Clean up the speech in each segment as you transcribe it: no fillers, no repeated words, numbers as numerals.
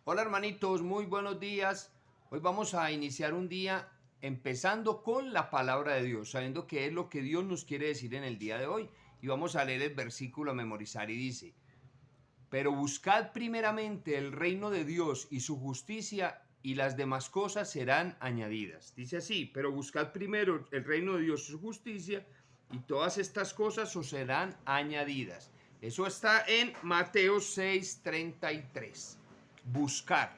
Hola hermanitos, muy buenos días. Hoy vamos a iniciar un día empezando con la palabra de Dios, sabiendo qué es lo que Dios nos quiere decir en el día de hoy. Y vamos a leer el versículo a memorizar y dice, pero buscad primeramente el reino de Dios y su justicia y las demás cosas serán añadidas. Dice así, pero buscad primero el reino de Dios y su justicia y todas estas cosas os serán añadidas. Eso está en Mateo 6:33. Buscar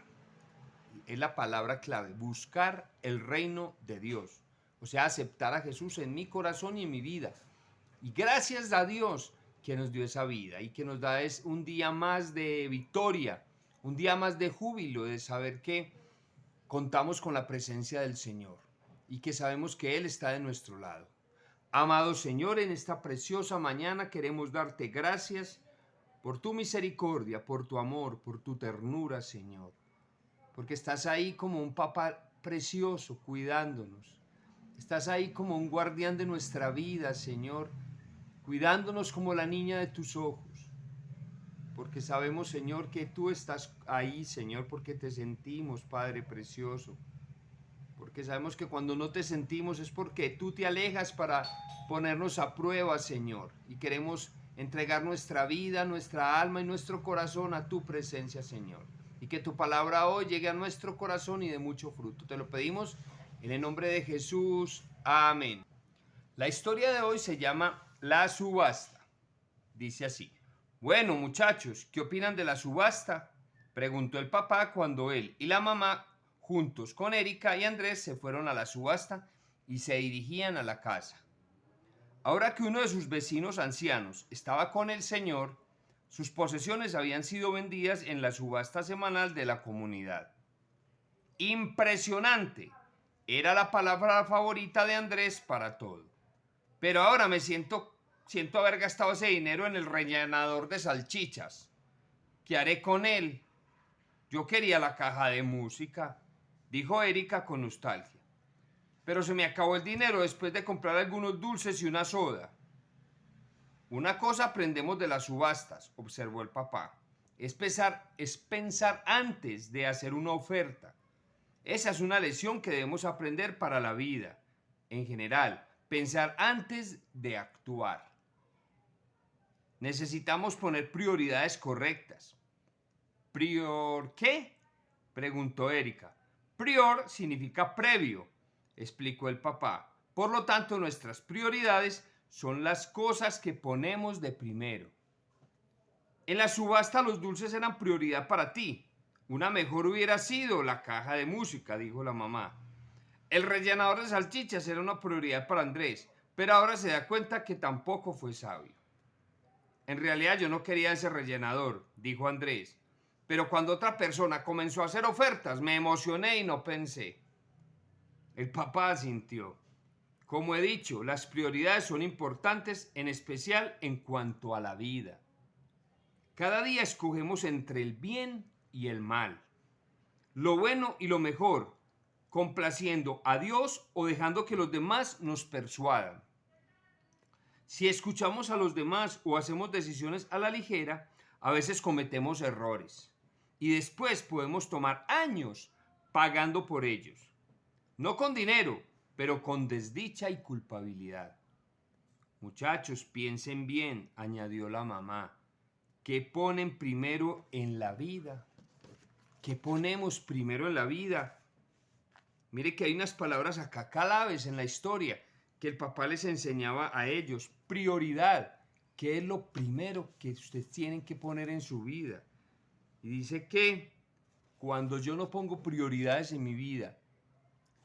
es la palabra clave, buscar el reino de Dios. O sea, aceptar a Jesús en mi corazón y en mi vida. Y gracias a Dios que nos dio esa vida y que nos da un día más de victoria, un día más de júbilo, de saber que contamos con la presencia del Señor y que sabemos que Él está de nuestro lado. Amado Señor, en esta preciosa mañana queremos darte gracias por tu misericordia, por tu amor, por tu ternura, Señor. Porque estás ahí como un papá precioso cuidándonos. Estás ahí como un guardián de nuestra vida, Señor, cuidándonos como la niña de tus ojos. Porque sabemos, Señor, que tú estás ahí, Señor, porque te sentimos, Padre precioso. Porque sabemos que cuando no te sentimos es porque tú te alejas para ponernos a prueba, Señor. Y queremos entregar nuestra vida, nuestra alma y nuestro corazón a tu presencia, Señor. Y que tu palabra hoy llegue a nuestro corazón y de mucho fruto. Te lo pedimos en el nombre de Jesús. Amén. La historia de hoy se llama La subasta. Dice así. Bueno, muchachos, ¿qué opinan de la subasta? Preguntó el papá cuando él y la mamá, juntos con Erika y Andrés, se fueron a la subasta y se dirigían a la casa. Ahora que uno de sus vecinos ancianos estaba con el señor, sus posesiones habían sido vendidas en la subasta semanal de la comunidad. Impresionante. Era la palabra favorita de Andrés para todo. Pero ahora siento haber gastado ese dinero en el rellenador de salchichas. ¿Qué haré con él? Yo quería la caja de música, dijo Erika con nostalgia. Pero se me acabó el dinero después de comprar algunos dulces y una soda. Una cosa aprendemos de las subastas, observó el papá. Es pensar antes de hacer una oferta. Esa es una lección que debemos aprender para la vida. En general, pensar antes de actuar. Necesitamos poner prioridades correctas. ¿Prior qué? Preguntó Erika. Prior significa previo, explicó el papá. Por lo tanto, nuestras prioridades son las cosas que ponemos de primero. En la subasta los dulces eran prioridad para ti. Una mejor hubiera sido la caja de música, dijo la mamá. El rellenador de salchichas era una prioridad para Andrés, pero ahora se da cuenta que tampoco fue sabio. En realidad yo no quería ese rellenador, dijo Andrés. Pero cuando otra persona comenzó a hacer ofertas, me emocioné y no pensé. El papá asintió. Como he dicho, las prioridades son importantes, en especial en cuanto a la vida. Cada día escogemos entre el bien y el mal, lo bueno y lo mejor, complaciendo a Dios o dejando que los demás nos persuadan. Si escuchamos a los demás o hacemos decisiones a la ligera, a veces cometemos errores y después podemos tomar años pagando por ellos. No con dinero, pero con desdicha y culpabilidad. Muchachos, piensen bien, añadió la mamá. ¿Qué ponen primero en la vida? ¿Qué ponemos primero en la vida? Mire que hay unas palabras acá claves en la historia que el papá les enseñaba a ellos. Prioridad. ¿Qué es lo primero que ustedes tienen que poner en su vida? Y dice que cuando yo no pongo prioridades en mi vida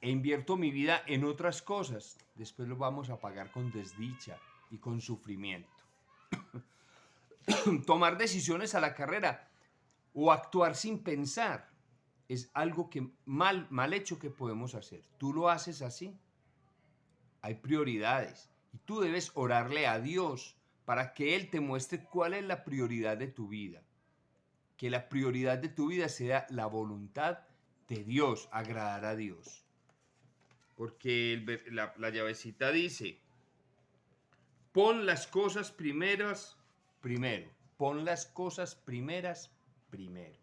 e invierto mi vida en otras cosas, después lo vamos a pagar con desdicha y con sufrimiento. Tomar decisiones a la carrera o actuar sin pensar es algo que mal hecho que podemos hacer. ¿Tú lo haces así? Hay prioridades y tú debes orarle a Dios para que Él te muestre cuál es la prioridad de tu vida. Que la prioridad de tu vida sea la voluntad de Dios, agradar a Dios. Porque la llavecita dice, pon las cosas primeras primero. Pon las cosas primeras primero.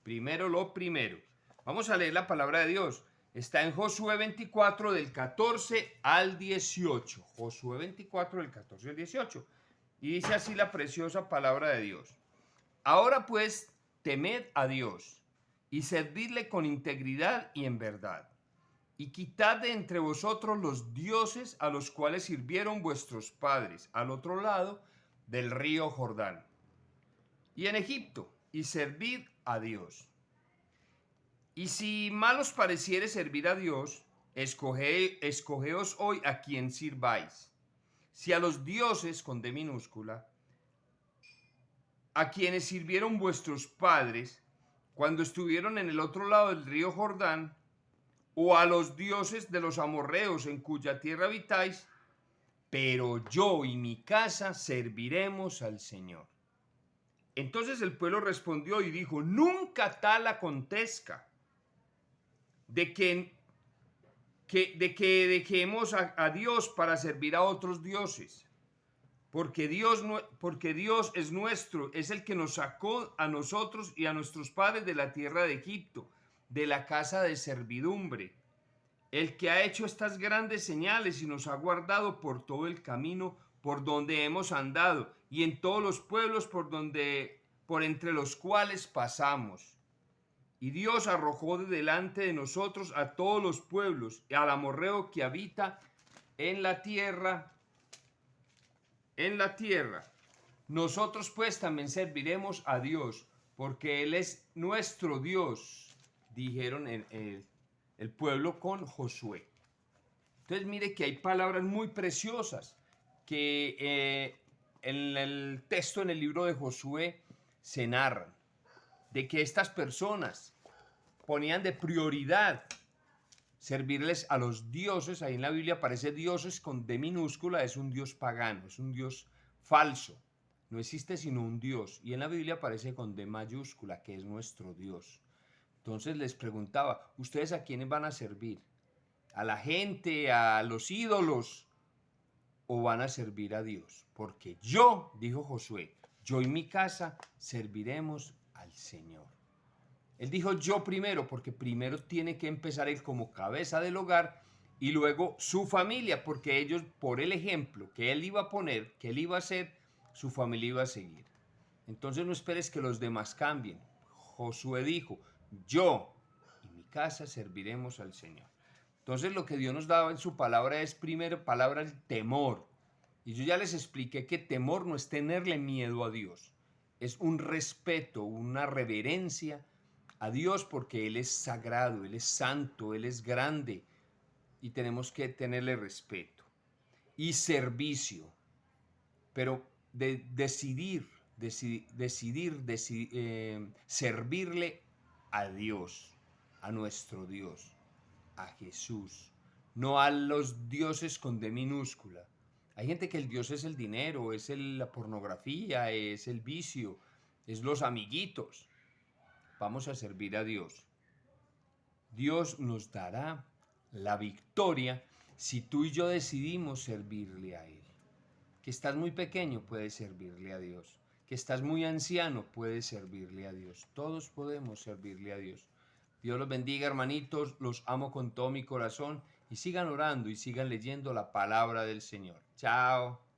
Primero lo primero. Vamos a leer la palabra de Dios. Está en Josué 24 del 14 al 18. Josué 24 del 14 al 18. Y dice así la preciosa palabra de Dios. Ahora pues, temed a Dios y servidle con integridad y en verdad. Y quitad de entre vosotros los dioses a los cuales sirvieron vuestros padres al otro lado del río Jordán y en Egipto, y servid a Dios. Y si mal os pareciere servir a Dios, escogeos hoy a quien sirváis. Si a los dioses, con D minúscula, a quienes sirvieron vuestros padres cuando estuvieron en el otro lado del río Jordán, o a los dioses de los amorreos en cuya tierra habitáis, pero yo y mi casa serviremos al Señor. Entonces el pueblo respondió y dijo, nunca tal acontezca de que dejemos a Dios para servir a otros dioses. Porque Dios es nuestro, es el que nos sacó a nosotros y a nuestros padres de la tierra de Egipto, de la casa de servidumbre, el que ha hecho estas grandes señales y nos ha guardado por todo el camino por donde hemos andado y en todos los pueblos por entre los cuales pasamos. Y Dios arrojó de delante de nosotros a todos los pueblos y al amorreo que habita en la tierra. Nosotros pues también serviremos a Dios, porque Él es nuestro Dios, dijeron el pueblo con Josué. Entonces mire que hay palabras muy preciosas que en el texto, en el libro de Josué, se narran, de que estas personas ponían de prioridad servirles a los dioses. Ahí en la Biblia aparece dioses con D minúscula, es un dios pagano, es un dios falso, no existe sino un Dios, y en la Biblia aparece con D mayúscula, que es nuestro Dios. Entonces les preguntaba, ¿ustedes a quiénes van a servir? ¿A la gente, a los ídolos, o van a servir a Dios? Porque yo, dijo Josué, yo y mi casa serviremos al Señor. Él dijo yo primero, porque primero tiene que empezar él como cabeza del hogar y luego su familia, porque ellos, por el ejemplo que él iba a poner, que él iba a hacer, su familia iba a seguir. Entonces no esperes que los demás cambien. Josué dijo, yo y mi casa serviremos al Señor. Entonces lo que Dios nos daba en su palabra es primero palabra el temor. Y yo ya les expliqué que temor no es tenerle miedo a Dios, es un respeto, una reverencia a Dios, porque Él es sagrado, Él es santo, Él es grande y tenemos que tenerle respeto. Y servicio, pero decidir servirle a Dios, a nuestro Dios, a Jesús, no a los dioses con D minúscula. Hay gente que el Dios es el dinero, es la pornografía, es el vicio, es los amiguitos. Vamos a servir a Dios. Dios nos dará la victoria si tú y yo decidimos servirle a Él. Que estás muy pequeño, puedes servirle a Dios. Que estás muy anciano, puedes servirle a Dios. Todos podemos servirle a Dios. Dios los bendiga, hermanitos. Los amo con todo mi corazón. Y sigan orando y sigan leyendo la palabra del Señor. Chao.